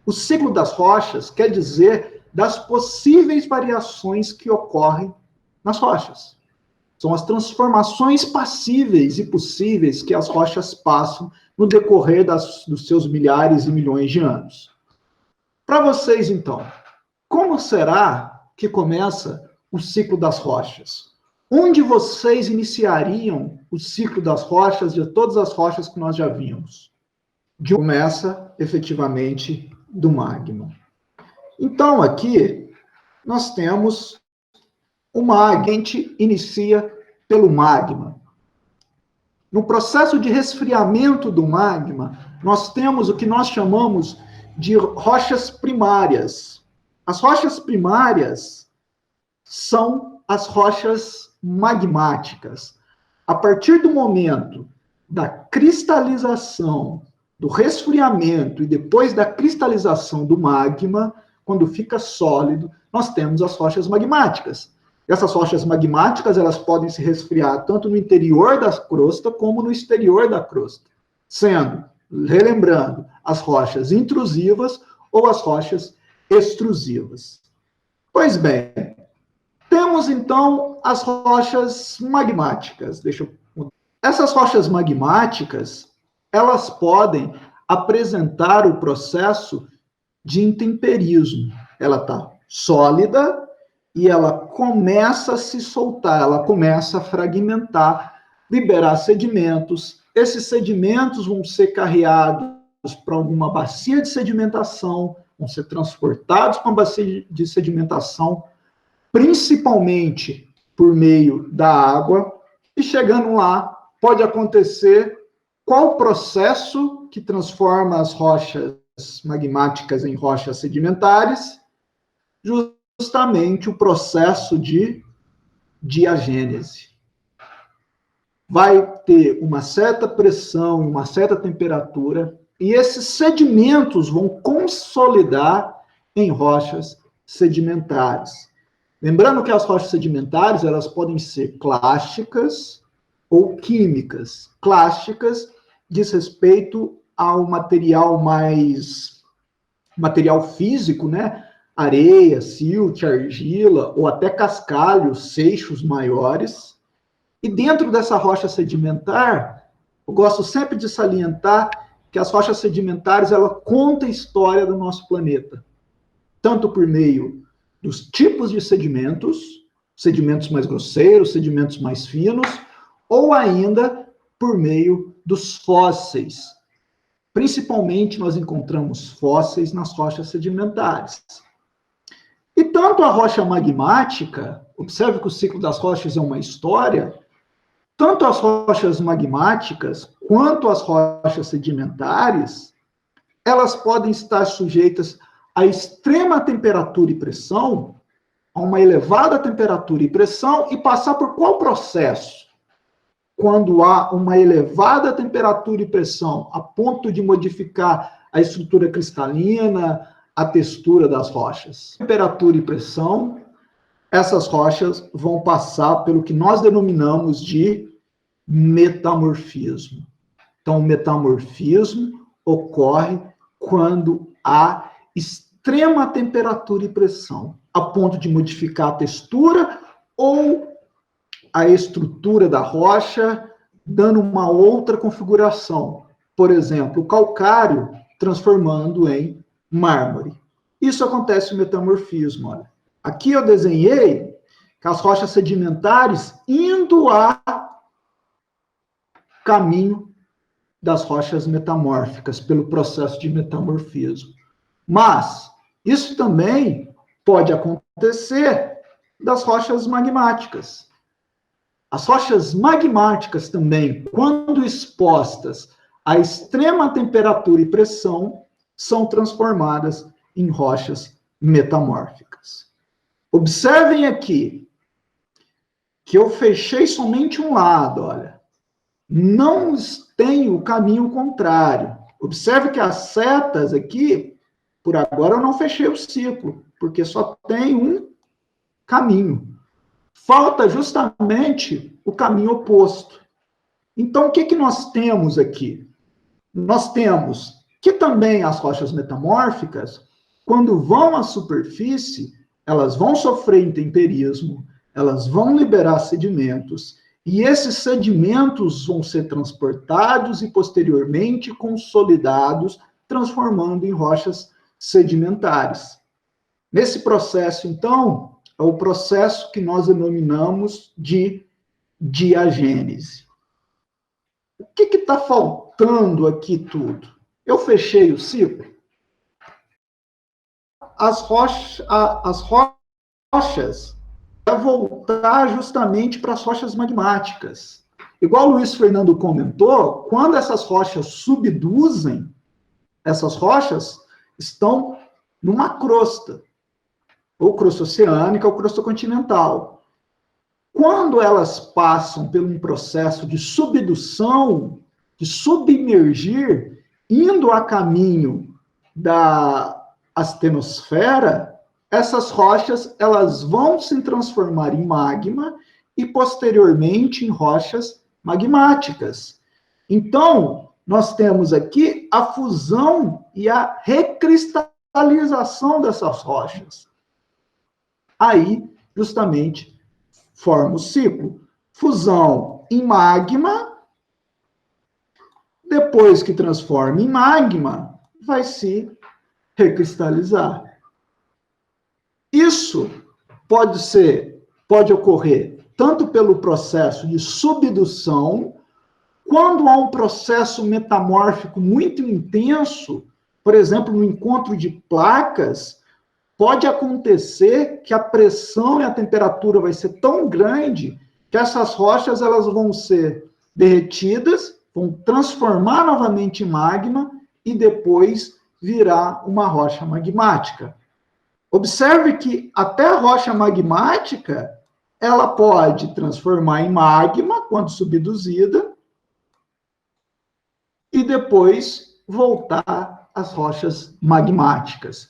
O ciclo das rochas quer dizer das possíveis variações que ocorrem nas rochas. São as transformações passíveis e possíveis que as rochas passam no decorrer dos seus milhares e milhões de anos. Para vocês, então, como será que começa o ciclo das rochas? Onde vocês iniciariam o ciclo das rochas, de todas as rochas que nós já vimos? Começa, efetivamente, do magma. Então, aqui, nós temos o magma. A gente inicia pelo magma. No processo de resfriamento do magma, nós temos o que nós chamamos de rochas primárias. As rochas primárias são as rochas magmáticas. A partir do momento da cristalização, do resfriamento e depois da cristalização do magma, quando fica sólido, nós temos as rochas magmáticas. Essas rochas magmáticas, elas podem se resfriar tanto no interior da crosta como no exterior da crosta, sendo, relembrando, as rochas intrusivas ou as rochas extrusivas. Pois bem, temos então as rochas magmáticas. Essas rochas magmáticas, elas podem apresentar o processo de intemperismo. Ela está sólida e ela começa a se soltar, ela começa a fragmentar, liberar sedimentos. Esses sedimentos vão ser carreados para alguma bacia de sedimentação, vão ser transportados para uma bacia de sedimentação, principalmente por meio da água, e chegando lá, pode acontecer qual processo que transforma as rochas magmáticas em rochas sedimentares? Justamente o processo de diagênese. Vai ter uma certa pressão, uma certa temperatura, e esses sedimentos vão consolidar em rochas sedimentares. Lembrando que as rochas sedimentares, elas podem ser clásticas ou químicas. Clásticas diz respeito ao material físico, né? Areia, silt, argila, ou até cascalhos, seixos maiores. E dentro dessa rocha sedimentar, eu gosto sempre de salientar que as rochas sedimentares, ela conta a história do nosso planeta, tanto por meio dos tipos de sedimentos mais grosseiros, sedimentos mais finos, ou ainda por meio dos fósseis. Principalmente nós encontramos fósseis nas rochas sedimentares. E tanto a rocha magmática, observe que o ciclo das rochas é uma história, tanto as rochas magmáticas quanto as rochas sedimentares, elas podem estar sujeitas a extrema temperatura e pressão, a uma elevada temperatura e pressão, e passar por qual processo? Quando há uma elevada temperatura e pressão, a ponto de modificar a estrutura cristalina, a textura das rochas. Temperatura e pressão, essas rochas vão passar pelo que nós denominamos de metamorfismo. Então, o metamorfismo ocorre quando há extrema temperatura e pressão, a ponto de modificar a textura ou a estrutura da rocha, dando uma outra configuração. Por exemplo, o calcário transformando em mármore. Isso acontece no metamorfismo. Olha. Aqui eu desenhei as rochas sedimentares indo a caminho das rochas metamórficas, pelo processo de metamorfismo. Mas isso também pode acontecer das rochas magmáticas. As rochas magmáticas também, quando expostas a extrema temperatura e pressão, são transformadas em rochas metamórficas. Observem aqui que eu fechei somente um lado, olha. Não tem o caminho contrário. Observe que as setas aqui, por agora eu não fechei o ciclo, porque só tem um caminho. Falta justamente o caminho oposto. Então, o que nós temos aqui? Nós temos Que também as rochas metamórficas, quando vão à superfície, elas vão sofrer intemperismo, elas vão liberar sedimentos, e esses sedimentos vão ser transportados e posteriormente consolidados, transformando em rochas sedimentares. Nesse processo, então, é o processo que nós denominamos de diagênese. O que está faltando aqui tudo? Eu fechei o ciclo. As rochas vai voltar justamente para as rochas magmáticas. Igual o Luiz Fernando comentou, quando essas rochas subduzem, essas rochas estão numa crosta, ou crosta oceânica ou crosta continental. Quando elas passam por um processo de subdução, de submergir, indo a caminho da astenosfera, essas rochas elas vão se transformar em magma e posteriormente em rochas magmáticas. Então, nós temos aqui a fusão e a recristalização dessas rochas. Aí, justamente, forma o ciclo. Fusão em magma, depois que transforma em magma, vai se recristalizar. Isso pode ocorrer tanto pelo processo de subdução, quando há um processo metamórfico muito intenso, por exemplo, no encontro de placas, pode acontecer que a pressão e a temperatura vai ser tão grande que essas rochas elas vão ser derretidas, vão transformar novamente em magma e depois virar uma rocha magmática. Observe que até a rocha magmática, ela pode transformar em magma quando subduzida e depois voltar às rochas magmáticas.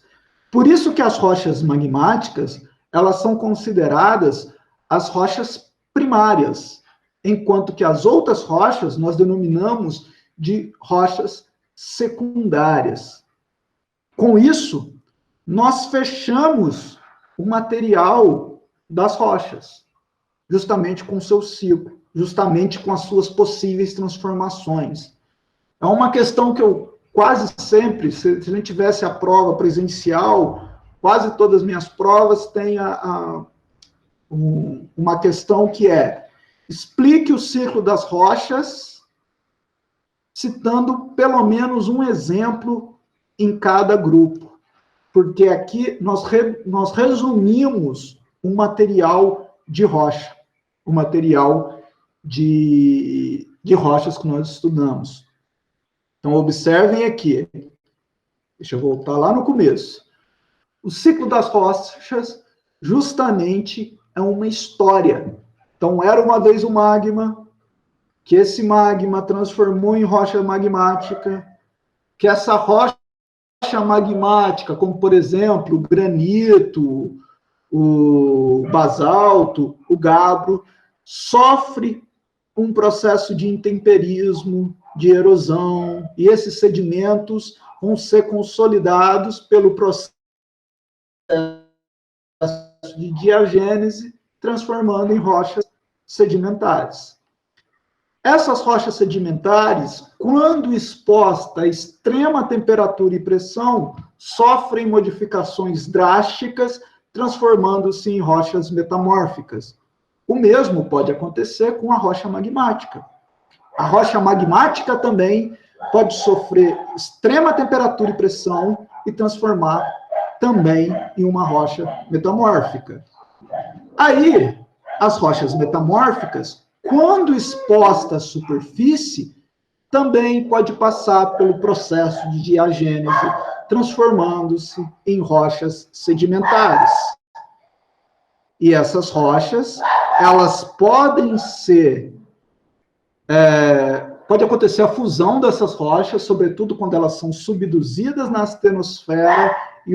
Por isso que as rochas magmáticas, elas são consideradas as rochas primárias, enquanto que as outras rochas nós denominamos de rochas secundárias. Com isso, nós fechamos o material das rochas, justamente com o seu ciclo, justamente com as suas possíveis transformações. É uma questão que eu quase sempre, se a gente tivesse a prova presencial, quase todas as minhas provas têm uma questão que é: explique o ciclo das rochas, citando pelo menos um exemplo em cada grupo. Porque aqui nós resumimos um material de rocha, um material de rochas que nós estudamos. Então, observem aqui. Deixa eu voltar lá no começo. O ciclo das rochas, justamente, é uma história. Então, era uma vez um magma, que esse magma transformou em rocha magmática, que essa rocha magmática, como, por exemplo, o granito, o basalto, o gabbro, sofre um processo de intemperismo, de erosão, e esses sedimentos vão ser consolidados pelo processo de diagênese, transformando em rochas sedimentares. Essas rochas sedimentares, quando expostas a extrema temperatura e pressão, sofrem modificações drásticas, transformando-se em rochas metamórficas. O mesmo pode acontecer com a rocha magmática. A rocha magmática também pode sofrer extrema temperatura e pressão e transformar também em uma rocha metamórfica. Aí, as rochas metamórficas, quando exposta à superfície, também pode passar pelo processo de diagênese, transformando-se em rochas sedimentares. E essas rochas, elas podem ser... pode acontecer a fusão dessas rochas, sobretudo quando elas são subduzidas na astenosfera e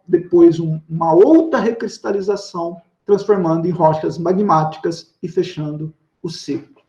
depois uma outra recristalização, transformando em rochas magmáticas e fechando o ciclo.